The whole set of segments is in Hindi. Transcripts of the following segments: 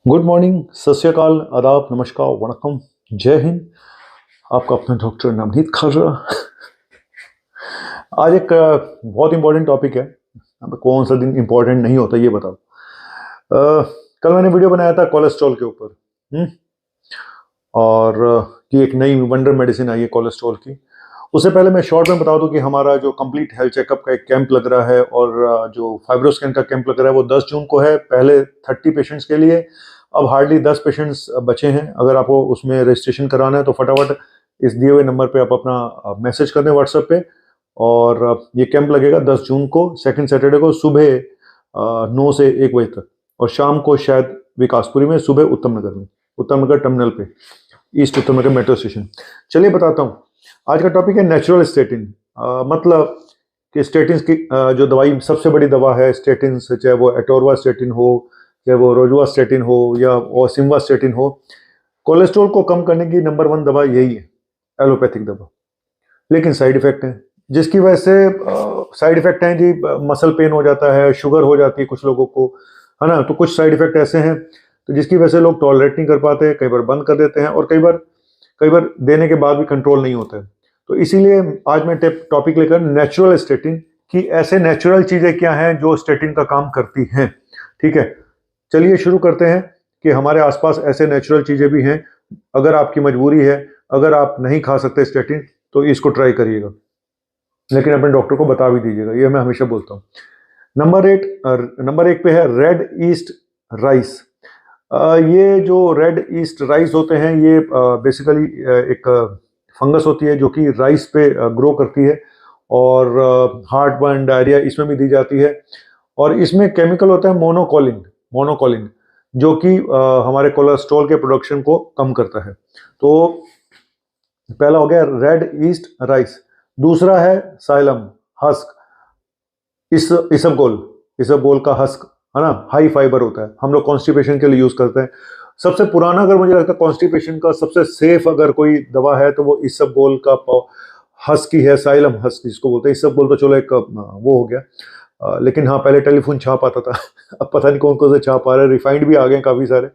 गुड मॉर्निंग, सत श्री अकाल, आदाब, नमस्कार, वणक्कम, जय हिंद। आपका अपना डॉक्टर नवनीत खर्रा। आज एक बहुत इंपॉर्टेंट टॉपिक है। अब कौन सा दिन इंपॉर्टेंट नहीं होता ये बताओ। कल मैंने वीडियो बनाया था कोलेस्ट्रॉल के ऊपर। और कि एक नई वंडर मेडिसिन आई है कोलेस्ट्रॉल की। उससे पहले मैं शॉर्ट में बता दूं कि हमारा जो कंप्लीट हेल्थ चेकअप का एक कैंप लग रहा है और जो फाइब्रोस्कैन का कैंप लग रहा है वो 10 जून को है। पहले 30 पेशेंट्स के लिए, अब हार्डली 10 पेशेंट्स बचे हैं। अगर आपको उसमें रजिस्ट्रेशन कराना है तो फटाफट इस दिए हुए नंबर पे आप अपना मैसेज कर दें व्हाट्सएप पे। और ये कैंप लगेगा 10 जून को, सेकंड सैटरडे को, सुबह 9 से 1 बजे तक, और शाम को शायद विकासपुरी में, सुबह उत्तम नगर में, उत्तम नगर टर्मिनल पे, ईस्ट उत्तम नगर मेट्रो स्टेशन। चलिए बताता हूँ। आज का टॉपिक है नेचुरल स्टेटिन। मतलब कि स्टेटिन की जो दवाई, सबसे बड़ी दवा है स्टेटिन, चाहे वो एटोरवा स्टेटिन हो, चाहे वो रोजुआ स्टेटिन हो या सिम्वा स्टेटिन हो। कोलेस्ट्रॉल को कम करने की नंबर 1 दवा यही है, एलोपैथिक दवा। लेकिन साइड इफेक्ट हैं, जिसकी वजह से साइड इफेक्ट हैं जी, मसल पेन हो जाता है, शुगर हो जाती है कुछ लोगों को, है ना। तो कुछ साइड इफेक्ट ऐसे हैं तो जिसकी वजह से लोग टॉलरेट नहीं कर पाते, कई बार बंद कर देते हैं, और कई बार देने के बाद भी कंट्रोल नहीं होता है। तो इसीलिए आज मैं टॉपिक लेकर नेचुरल स्टेटिन की, ऐसे नेचुरल चीजें क्या हैं जो स्टेटिन का काम करती हैं। ठीक है, चलिए शुरू करते हैं कि हमारे आसपास ऐसे नेचुरल चीजें भी हैं। अगर आपकी मजबूरी है, अगर आप नहीं खा सकते स्टेटिन, तो इसको ट्राई करिएगा, लेकिन अपने डॉक्टर को बता भी दीजिएगा, ये मैं हमेशा बोलता हूँ। नंबर एक पे है रेड ईस्ट राइस। ये जो रेड ईस्ट राइस होते हैं, ये बेसिकली एक फंगस होती है जो कि राइस पे ग्रो करती है, और हार्ट बर्न, डायरिया इसमें भी दी जाती है। और इसमें केमिकल होता है मोनोकोलिन, जो कि हमारे कोलेस्ट्रॉल के प्रोडक्शन को कम करता है। तो पहला हो गया रेड ईस्ट राइस। दूसरा है साइलम हस्क, इसबगोल का हस्क, है ना, हाई फाइबर होता है, हम लोग कॉन्स्टिपेशन के लिए यूज करते हैं। सबसे पुराना, अगर मुझे लगता है कॉन्स्टिपेशन का सबसे सेफ अगर कोई दवा है तो वो इसबगोल का हस्क ही है, साइलम हस्क जिसको बोलते हैं। इसबगोल तो चलो एक वो हो गया, लेकिन हाँ, पहले टेलीफोन छाप आता था। अब पता नहीं कौन कौन से छाप आ रहे हैं, रिफाइंड भी आ गए काफी सारे।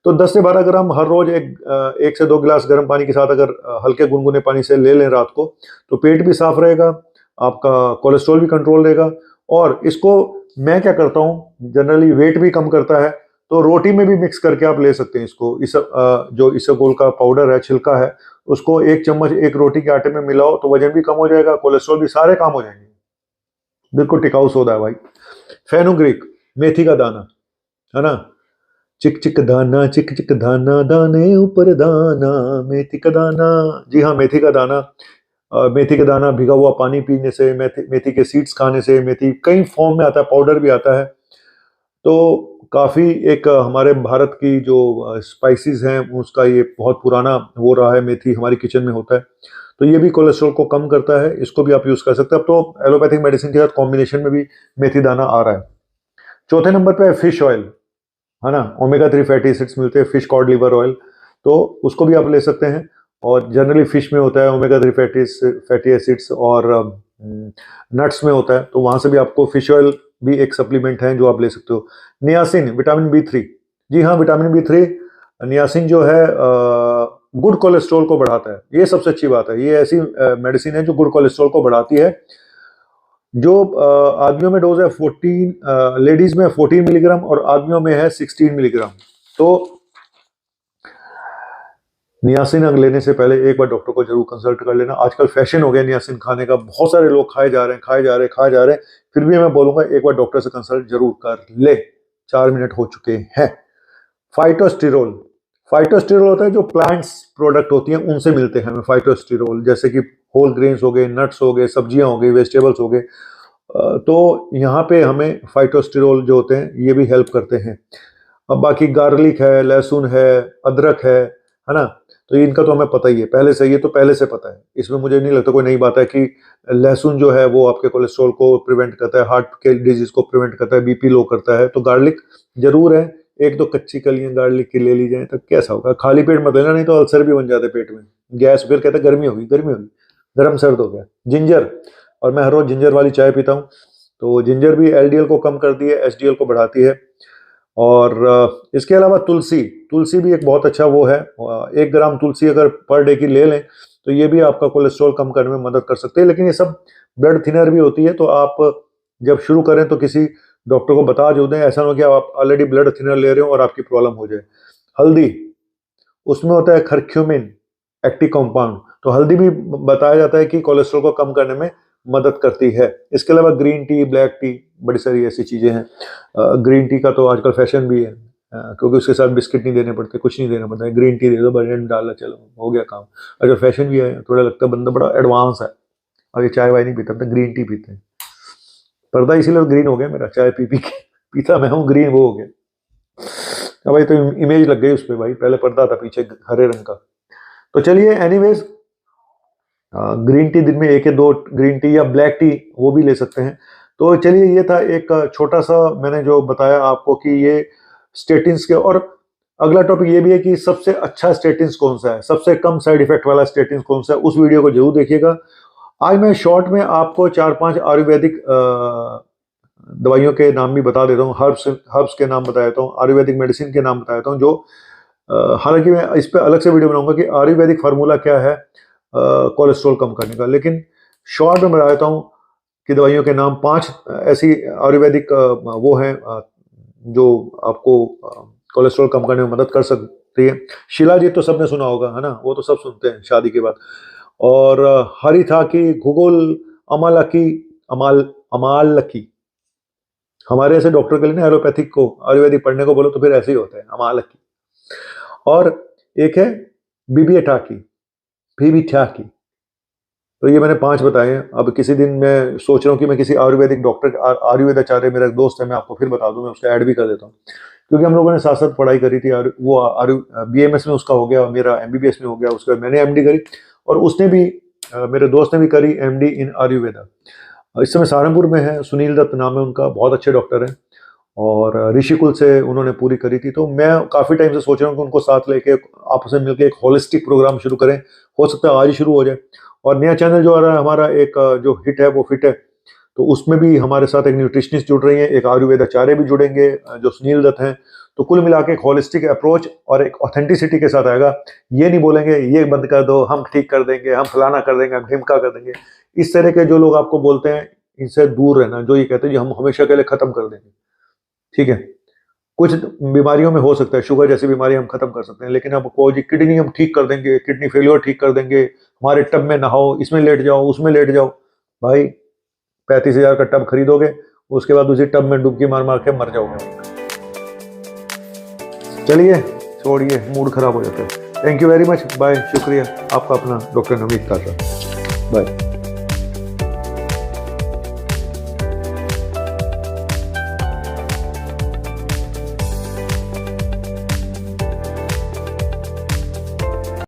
तो 10 से 12 ग्राम हर रोज एक से 2 गिलास गर्म पानी के साथ अगर हल्के गुनगुने पानी से ले लें रात को, तो पेट भी साफ रहेगा, आपका कोलेस्ट्रॉल भी कंट्रोल रहेगा। और इसको मैं क्या करता हूँ, जनरली वेट भी कम करता है, तो रोटी में भी मिक्स करके आप ले सकते हैं इसको। जो इसबगोल का पाउडर है, छिलका है, उसको 1 चम्मच एक रोटी के आटे में मिलाओ तो वजन भी कम हो जाएगा, कोलेस्ट्रॉल भी, सारे काम हो जाएंगे। बिल्कुल टिकाऊ सौदा है भाई। फेनुग्रीक, मेथी का दाना, है ना, चिक चिक दाना, चिक चिक दाना, दाने ऊपर दाना, मेथी का दाना। जी हाँ, मेथी का दाना। मेथी का दाना भिगा हुआ पानी पीने से, मेथी के सीड्स खाने से, मेथी कई फॉर्म में आता है, पाउडर भी आता है। तो काफ़ी एक हमारे भारत की जो स्पाइसेस हैं उसका ये बहुत पुराना वो रहा है, मेथी हमारी किचन में होता है। तो ये भी कोलेस्ट्रॉल को कम करता है, इसको भी आप यूज़ कर सकते हैं। अब तो एलोपैथिक मेडिसिन के साथ कॉम्बिनेशन में भी मेथी दाना आ रहा है। चौथे नंबर पे है फिश ऑयल, है ना, ओमेगा 3 फैटी एसिड्स मिलते हैं, फिश कॉड लिवर ऑयल, तो उसको भी आप ले सकते हैं। और जनरली फिश में होता है ओमेगा 3 फैटी एसिड्स, और नट्स में होता है, तो वहां से भी आपको फिश ऑयल भी एक सप्लीमेंट है जो आप ले सकते हो। Niacin, vitamin B3। जी हाँ, विटामिन B3, नियासिन जो है गुड कोलेस्ट्रॉल को बढ़ाता है। ये सबसे अच्छी बात है, ये ऐसी मेडिसिन है जो गुड कोलेस्ट्रॉल को बढ़ाती है। जो आदमियों में डोज है 14, लेडीज में 14 मिलीग्राम और आदमियों में है 16 मिलीग्राम। तो नियासिन लेने से पहले एक बार डॉक्टर को जरूर कंसल्ट कर लेना। आजकल फैशन हो गया नियासिन खाने का, बहुत सारे लोग खाए जा रहे हैं। फिर भी मैं बोलूंगा एक बार डॉक्टर से कंसल्ट जरूर कर ले। 4 मिनट हो चुके हैं। फाइटोस्टेरोल, फाइटोस्टेरोल होता है जो प्लांट्स प्रोडक्ट होती हैं उनसे मिलते हैं हमें फाइटोस्टेरोल, जैसे कि होल ग्रेन्स हो गए, नट्स हो गए, सब्जियां हो गई, वेजिटेबल्स हो गए। तो यहाँ पे हमें फाइटोस्टेरोल जो होते हैं ये भी हेल्प करते हैं। अब बाकी गार्लिक है, लहसुन है, अदरक है ना, तो इनका तो हमें पता ही है पहले से, ये तो पहले से पता है, इसमें मुझे नहीं लगता कोई नई बात है कि लहसुन जो है वो आपके कोलेस्ट्रॉल को प्रिवेंट करता है, हार्ट के डिजीज को प्रिवेंट करता है, बीपी लो करता है। तो गार्लिक जरूर है, एक दो कच्ची कलियां गार्लिक की ले ली जाए तो कैसा होगा, खाली पेट मत लेना, नहीं तो अल्सर भी बन जाते पेट में, गैस, फिर कहते गर्मी होगी, गर्म सर्द हो गया। जिंजर, और मैं हर रोज जिंजर वाली चाय पीता हूँ, तो जिंजर भी एलडीएल को कम करती है, एचडीएल को बढ़ाती है। और इसके अलावा तुलसी, तुलसी भी एक बहुत अच्छा वो है। 1 ग्राम तुलसी अगर पर डे की ले लें तो ये भी आपका कोलेस्ट्रॉल कम करने में मदद कर सकते हैं। लेकिन ये सब ब्लड थिनर भी होती है, तो आप जब शुरू करें तो किसी डॉक्टर को बता जो दें, ऐसा ना हो कि आप ऑलरेडी ब्लड थिनर ले रहे हो और आपकी प्रॉब्लम हो जाए। हल्दी, उसमें होता है करक्यूमिन एक्टिव कंपाउंड, तो हल्दी भी बताया जाता है कि कोलेस्ट्रॉल को कम करने में मदद करती है। इसके अलावा ग्रीन टी, ब्लैक टी, बड़ी सारी ऐसी चीज़ें हैं। ग्रीन टी का तो आजकल फैशन भी है, क्योंकि उसके साथ बिस्किट नहीं देने पड़ते, कुछ नहीं देना पड़ता है, ग्रीन टी दे दो, बर्जन डाला, चलो हो गया काम। अगर फैशन भी है, थोड़ा लगता है बंदा बड़ा एडवांस है, अब ये चाय वाय नहीं पीता, तो ग्रीन टी पीते हैं। पर्दा इसीलिए ग्रीन हो गया मेरा, चाय पी पी के पीता मैं हूँ, ग्रीन वो हो गया। अब भाई तो इमेज लग गई उस पर भाई, पहले पर्दा था पीछे हरे रंग का। तो चलिए एनीवेज, ग्रीन टी दिन में 1 या 2 ग्रीन टी या ब्लैक टी वो भी ले सकते हैं। तो चलिए, ये था एक छोटा सा मैंने जो बताया आपको कि ये स्टेटिन्स के, और अगला टॉपिक ये भी है कि सबसे अच्छा स्टेटिन्स कौन सा है, सबसे कम साइड इफेक्ट वाला स्टेटिन्स कौन सा है, उस वीडियो को जरूर देखिएगा। आज मैं शॉर्ट में आपको 4-5 आयुर्वेदिक दवाइयों के नाम भी बता देता हूँ, हर्ब्स के नाम बता देता हूँ, आयुर्वेदिक मेडिसिन के नाम बता देता हूँ, जो हालांकि मैं इस पर अलग से वीडियो बनाऊंगा कि आयुर्वेदिक फार्मूला क्या है कोलेस्ट्रॉल कम करने का। लेकिन शॉर्ट में बता देता हूँ कि दवाइयों के नाम 5 ऐसी आयुर्वेदिक वो हैं जो आपको कोलेस्ट्रॉल कम करने में मदद कर सकती है। शिलाजीत तो सबने सुना होगा, है ना, वो तो सब सुनते हैं शादी के बाद। और हरिथाकी, घुगुल, अमालकी, हमारे ऐसे डॉक्टर के लिए ना, एलोपैथिक को आयुर्वेदिक पढ़ने को बोलो तो फिर ऐसे ही होता है, अमालकी। और एक है बीबीठाकी। तो ये मैंने 5 बताए हैं। अब किसी दिन मैं सोच रहा हूँ कि मैं किसी आयुर्वेदिक डॉक्टर, आयुर्वेदाचार्य मेरा एक दोस्त है, मैं आपको फिर बता दूं, मैं उसका ऐड भी कर देता हूँ, क्योंकि हम लोगों ने साथ साथ पढ़ाई करी थी। वो BMS में उसका हो गया, मेरा MBBS में हो गया, उसके बाद मैंने MD करी, और उसने भी, मेरे दोस्त ने भी करी MD इन आयुर्वेदा। इस समय सहारनपुर में है, सुनील दत्त नाम है उनका, बहुत अच्छे डॉक्टर हैं, और ऋषिकुल से उन्होंने पूरी करी थी। तो मैं काफ़ी टाइम से सोच रहा हूँ कि उनको साथ लेके आपस में मिलकर एक होलिस्टिक प्रोग्राम शुरू करें, हो सकता है आज ही शुरू हो जाए। और नया चैनल जो आ रहा है हमारा, एक जो हिट है वो फिट है, तो उसमें भी हमारे साथ एक न्यूट्रिशनिस्ट जुड़ रही है, एक आयुर्वेदाचार्य भी जुड़ेंगे जो सुनील दत्त हैं। तो कुल मिला के एक होलिस्टिक अप्रोच और एक ऑथेंटिसिटी के साथ आएगा। ये नहीं बोलेंगे ये बंद कर दो, हम ठीक कर देंगे, हम फलाना कर देंगे, हम ढिमका कर देंगे। इस तरह के जो लोग आपको बोलते हैं, इनसे दूर रहना। जो ये कहते हैं कि हम हमेशा के लिए खत्म कर देंगे, ठीक है, कुछ बीमारियों में हो सकता है, शुगर जैसी बीमारी हम खत्म कर सकते हैं, लेकिन अब कोई जी किडनी हम ठीक कर देंगे, किडनी फेलियर ठीक कर देंगे, हमारे टब में नहाओ, इसमें लेट जाओ, उसमें लेट जाओ, भाई 35,000 का टब खरीदोगे, उसके बाद उसी टब में डुबकी मार मार के मर जाओगे। चलिए छोड़िए, मूड खराब हो जाता है। Thank you very much, bye, शुक्रिया। आपका अपना डॉक्टर नवनीत काशा, बाय।